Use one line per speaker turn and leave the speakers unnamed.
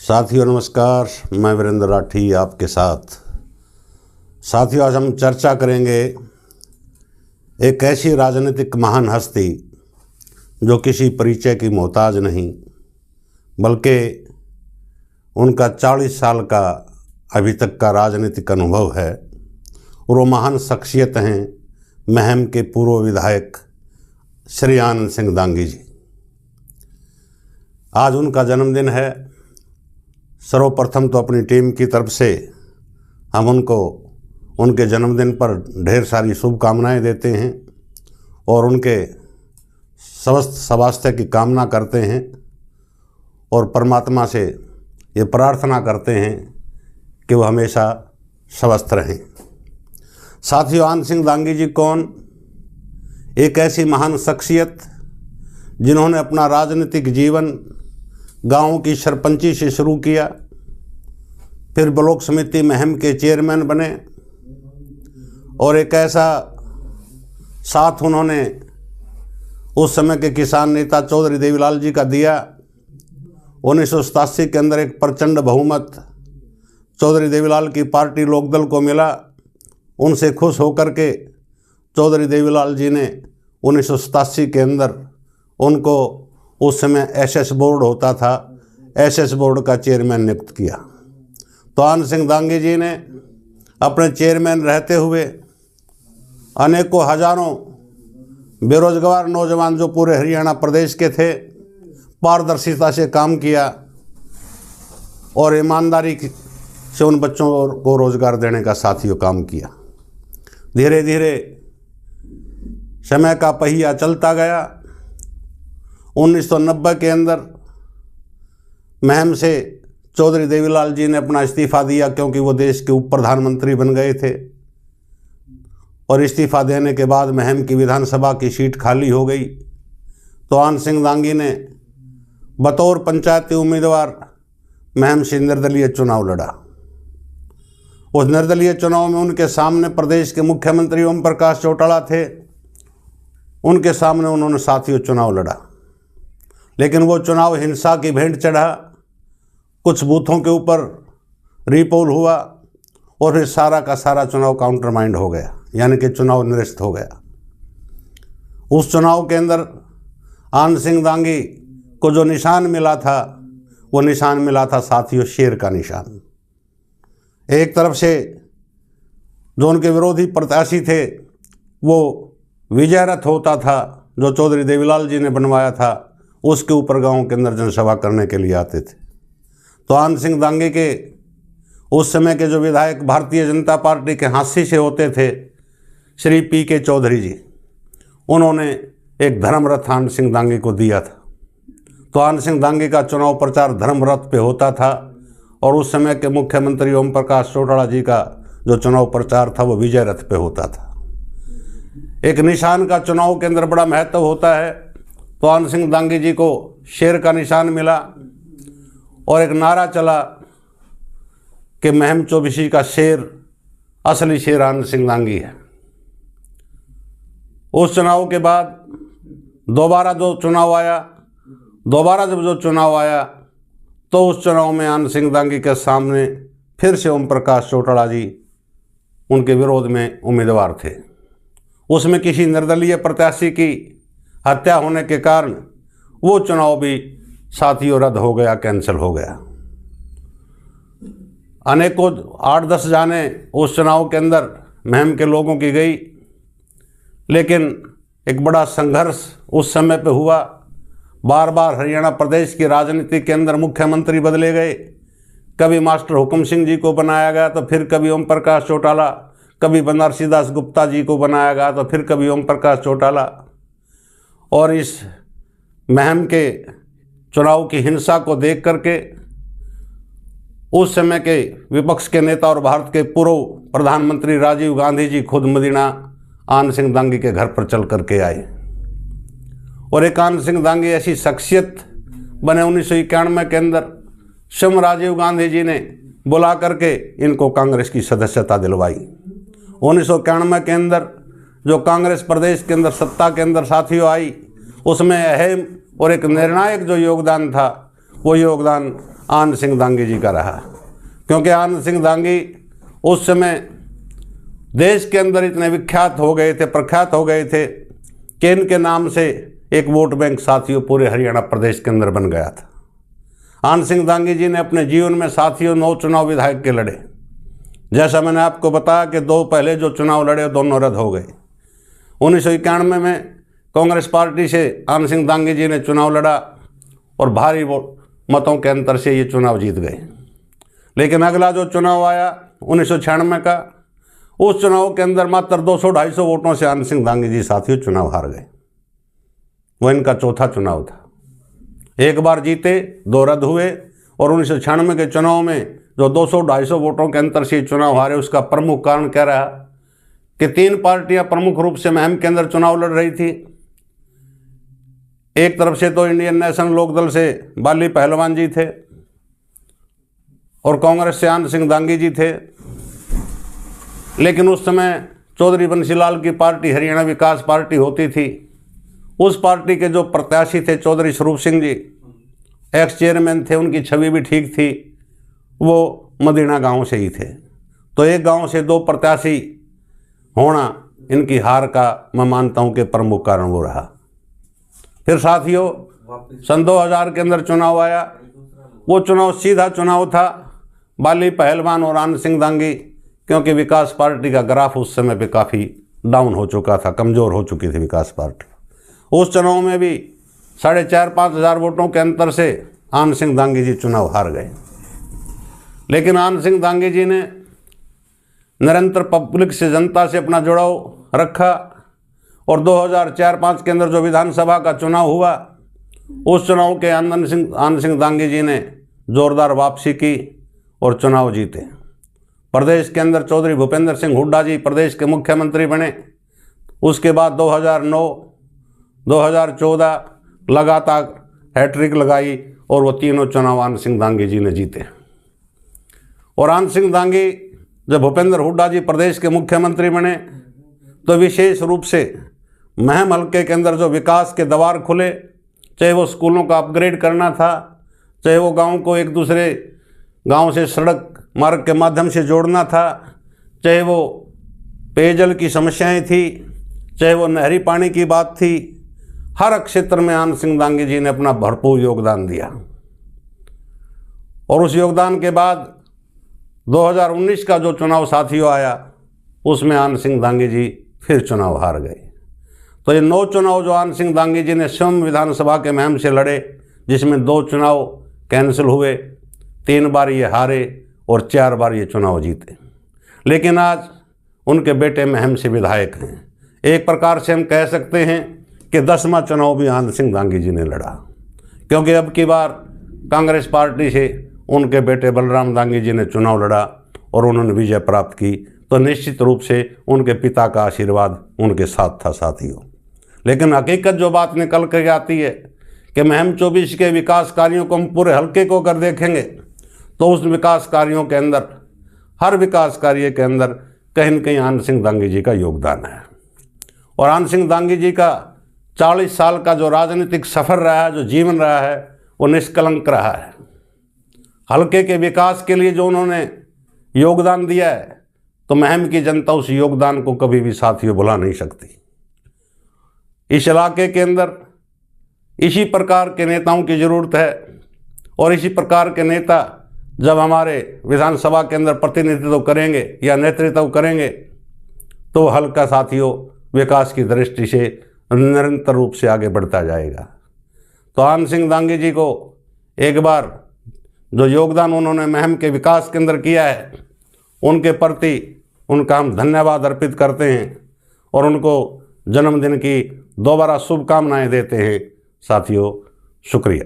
साथियों नमस्कार, मैं वीरेंद्र राठी आपके साथ। साथियों, आज हम चर्चा करेंगे एक ऐसी राजनीतिक महान हस्ती जो किसी परिचय की मोहताज नहीं, बल्कि उनका 40 साल का अभी तक का राजनीतिक अनुभव है और वो महान शख्सियत हैं महम के पूर्व विधायक श्री आनंद सिंह दांगी जी। आज उनका जन्मदिन है। सर्वप्रथम तो अपनी टीम की तरफ से हम उनको उनके जन्मदिन पर ढेर सारी शुभकामनाएं देते हैं और उनके स्वस्थ स्वास्थ्य की कामना करते हैं और परमात्मा से ये प्रार्थना करते हैं कि वो हमेशा स्वस्थ रहें। साथियों, आनंद सिंह दांगी जी कौन? एक ऐसी महान शख्सियत जिन्होंने अपना राजनीतिक जीवन गाँव की सरपंची से शुरू किया, फिर ब्लॉक समिति महम के चेयरमैन बने और एक ऐसा साथ उन्होंने उस समय के किसान नेता चौधरी देवीलाल जी का दिया। 1987 के अंदर एक प्रचंड बहुमत चौधरी देवीलाल की पार्टी लोकदल को मिला। उनसे खुश होकर के चौधरी देवीलाल जी ने 1987 के अंदर उनको, उस समय एसएस बोर्ड होता था, एसएस बोर्ड का चेयरमैन नियुक्त किया। तो आनंद सिंह दांगी जी ने अपने चेयरमैन रहते हुए अनेकों हजारों बेरोजगार नौजवान जो पूरे हरियाणा प्रदेश के थे, पारदर्शिता से काम किया और ईमानदारी से उन बच्चों को रोजगार देने का साथियों काम किया। धीरे धीरे समय का पहिया चलता गया। 1990 के अंदर महम से चौधरी देवीलाल जी ने अपना इस्तीफ़ा दिया, क्योंकि वो देश के उप प्रधानमंत्री बन गए थे और इस्तीफ़ा देने के बाद महम की विधानसभा की सीट खाली हो गई। तो आनंद सिंह दांगी ने बतौर पंचायती उम्मीदवार महम से निर्दलीय चुनाव लड़ा। उस निर्दलीय चुनाव में उनके सामने प्रदेश के मुख्यमंत्री ओम प्रकाश चौटाला थे। उनके सामने उन्होंने साथियों चुनाव लड़ा, लेकिन वो चुनाव हिंसा की भेंट चढ़ा। कुछ बूथों के ऊपर रीपोल हुआ और फिर सारा का सारा चुनाव काउंटरमाइंड हो गया, यानी कि चुनाव निरस्त हो गया। उस चुनाव के अंदर आनंद सिंह दांगी को जो निशान मिला था, वो निशान मिला था साथियों शेर का निशान। एक तरफ से जो उनके विरोधी प्रत्याशी थे वो विजय रथ होता था जो चौधरी देवीलाल जी ने बनवाया था, उसके ऊपर गांव के अंदर जनसभा करने के लिए आते थे। तो आनंद सिंह दांगी के उस समय के जो विधायक भारतीय जनता पार्टी के हांसी से होते थे श्री पी.के. चौधरी जी, उन्होंने एक धर्मरथ आनंद सिंह दांगी को दिया था। तो आनंद सिंह दांगी का चुनाव प्रचार धर्मरथ पे होता था और उस समय के मुख्यमंत्री ओम प्रकाश चौटाला जी का जो चुनाव प्रचार था वो विजय रथ पे होता था। एक निशान का चुनाव के अंदर बड़ा महत्व होता है। तो आनंद सिंह दांगी जी को शेर का निशान मिला और एक नारा चला कि महम चौबीसी का शेर, असली शेर आनंद सिंह दांगी है। उस चुनाव के बाद दोबारा जब जो चुनाव आया तो उस चुनाव में आनंद सिंह दांगी के सामने फिर से ओम प्रकाश चौटाला जी उनके विरोध में उम्मीदवार थे। उसमें किसी निर्दलीय प्रत्याशी की हत्या होने के कारण वो चुनाव भी साथियों रद्द हो गया, कैंसिल हो गया। अनेकों 8-10 जाने उस चुनाव के अंदर महम के लोगों की गई, लेकिन एक बड़ा संघर्ष उस समय पे हुआ। बार बार हरियाणा प्रदेश की राजनीति के अंदर मुख्यमंत्री बदले गए। कभी मास्टर हुकुम सिंह जी को बनाया गया तो फिर कभी ओम प्रकाश चौटाला, कभी बनारसी दास गुप्ता जी को बनाया गया तो फिर कभी ओम प्रकाश चौटाला। और इस महम के चुनाव की हिंसा को देख करके उस समय के विपक्ष के नेता और भारत के पूर्व प्रधानमंत्री राजीव गांधी जी खुद मदीना आनंद सिंह दांगी के घर पर चल करके आए और एक आनंद सिंह दांगी ऐसी शख्सियत बने 1991 के अंदर स्वयं राजीव गांधी जी ने बुला करके इनको कांग्रेस की सदस्यता दिलवाई। 1991 के अंदर जो कांग्रेस प्रदेश के अंदर सत्ता के अंदर साथियों आई, उसमें अहम और एक निर्णायक जो योगदान था वो योगदान आनंद सिंह दांगी जी का रहा, क्योंकि आनंद सिंह दांगी उस समय देश के अंदर इतने विख्यात हो गए थे, प्रख्यात हो गए थे कि इनके नाम से एक वोट बैंक साथियों पूरे हरियाणा प्रदेश के अंदर बन गया था। आनंद सिंह दांगी जी ने अपने जीवन में साथियों 9 चुनाव विधायक के लड़े। जैसा मैंने आपको बताया कि 2 पहले जो चुनाव लड़े दोनों रद्द हो गए। 1991 में कांग्रेस पार्टी से आनंद सिंह दांगी जी ने चुनाव लड़ा और भारी मतों के अंतर से ये चुनाव जीत गए। लेकिन अगला जो चुनाव आया 1996 का, उस चुनाव के अंदर मात्र 200-250 वोटों से आनंद सिंह दांगी जी साथियों चुनाव हार गए। वो इनका चौथा चुनाव था। एक बार जीते, 2 रद्द हुए और 1996 के चुनाव में जो 200-250 वोटों के अंतर से चुनाव हारे, उसका प्रमुख कारण क्या रहा कि 3 पार्टियां प्रमुख रूप से मुहिम के अंदर चुनाव लड़ रही थी। एक तरफ से तो इंडियन नेशनल लोकदल से बाली पहलवान जी थे और कांग्रेस से आनंद सिंह दांगी जी थे। लेकिन उस समय चौधरी बंसीलाल की पार्टी हरियाणा विकास पार्टी होती थी। उस पार्टी के जो प्रत्याशी थे चौधरी स्वरूप सिंह जी, एक्स चेयरमैन थे, उनकी छवि भी ठीक थी, वो मदीना गांव से ही थे। तो एक गांव से 2 प्रत्याशी होना इनकी हार का मैं मानता हूं कि प्रमुख कारण वो रहा। फिर साथियों सन 2000 के अंदर चुनाव आया। वो चुनाव सीधा चुनाव था बाली पहलवान और आनंद सिंह दांगी, क्योंकि विकास पार्टी का ग्राफ उस समय पे काफ़ी डाउन हो चुका था, कमज़ोर हो चुकी थी विकास पार्टी। उस चुनाव में भी 4,500-5 हज़ार वोटों के अंतर से आनंद सिंह दांगी जी चुनाव हार गए। लेकिन आनंद सिंह दांगी जी ने निरंतर पब्लिक से, जनता से अपना जुड़ाव रखा और 2004-5 के अंदर जो विधानसभा का चुनाव हुआ, उस चुनाव के आनंद सिंह दांगी जी ने जोरदार वापसी की और चुनाव जीते। प्रदेश के अंदर चौधरी भूपेंद्र सिंह हुड्डा जी प्रदेश के मुख्यमंत्री बने। उसके बाद 2009-2014 लगातार हैट्रिक लगाई और वो तीनों चुनाव आनंद सिंह दांगी जी ने जीते। और आनंद सिंह दांगी जब भूपेंद्र हुड्डा जी प्रदेश के मुख्यमंत्री बने तो विशेष रूप से महम हल्के के अंदर जो विकास के द्वार खुले, चाहे वो स्कूलों का अपग्रेड करना था, चाहे वो गाँव को एक दूसरे गांव से सड़क मार्ग के माध्यम से जोड़ना था, चाहे वो पेयजल की समस्याएं थी, चाहे वो नहरी पानी की बात थी, हर क्षेत्र में आनंद सिंह दांगी जी ने अपना भरपूर योगदान दिया। और उस योगदान के बाद 2019 का जो चुनाव साथियों आया, उसमें आनंद सिंह दांगी जी फिर चुनाव हार गए। तो ये 9 चुनाव जो आनंद सिंह दांगी जी ने स्वयं विधानसभा के मुहिम से लड़े, जिसमें 2 चुनाव कैंसिल हुए, 3 बार ये हारे और 4 बार ये चुनाव जीते। लेकिन आज उनके बेटे मुहिम से विधायक हैं। एक प्रकार से हम कह सकते हैं कि 10वां चुनाव भी आनंद सिंह दांगी जी ने लड़ा, क्योंकि अब की बार कांग्रेस पार्टी से उनके बेटे बलराम दांगी जी ने चुनाव लड़ा और उन्होंने विजय प्राप्त की। तो निश्चित रूप से उनके पिता का आशीर्वाद उनके साथ था साथियों। लेकिन हकीकत जो बात निकल कर आती है कि मुहिम 24 के विकास कार्यों को हम पूरे हल्के को कर देखेंगे तो उस विकास कार्यों के अंदर, हर विकास कार्य के अंदर कहीं न कहीं आनंद सिंह दांगी जी का योगदान है। और आनंद सिंह दांगी जी का 40 साल का जो राजनीतिक सफ़र रहा है, जो जीवन रहा है, वो निष्कलंक रहा है। हल्के के विकास के लिए जो उन्होंने योगदान दिया है, तो मुहिम की जनता उस योगदान को कभी भी साथियों भुला नहीं सकती। इस इलाके के अंदर इसी प्रकार के नेताओं की ज़रूरत है और इसी प्रकार के नेता जब हमारे विधानसभा के अंदर प्रतिनिधित्व करेंगे या नेतृत्व करेंगे तो हल्का साथियों विकास की दृष्टि से निरंतर रूप से आगे बढ़ता जाएगा। तो आनंद सिंह दांगी जी को एक बार जो योगदान उन्होंने मुहिम के विकास के अंदर किया है, उनके प्रति उनका हम धन्यवाद अर्पित करते हैं और उनको जन्मदिन की दोबारा शुभकामनाएं देते हैं। साथियों शुक्रिया।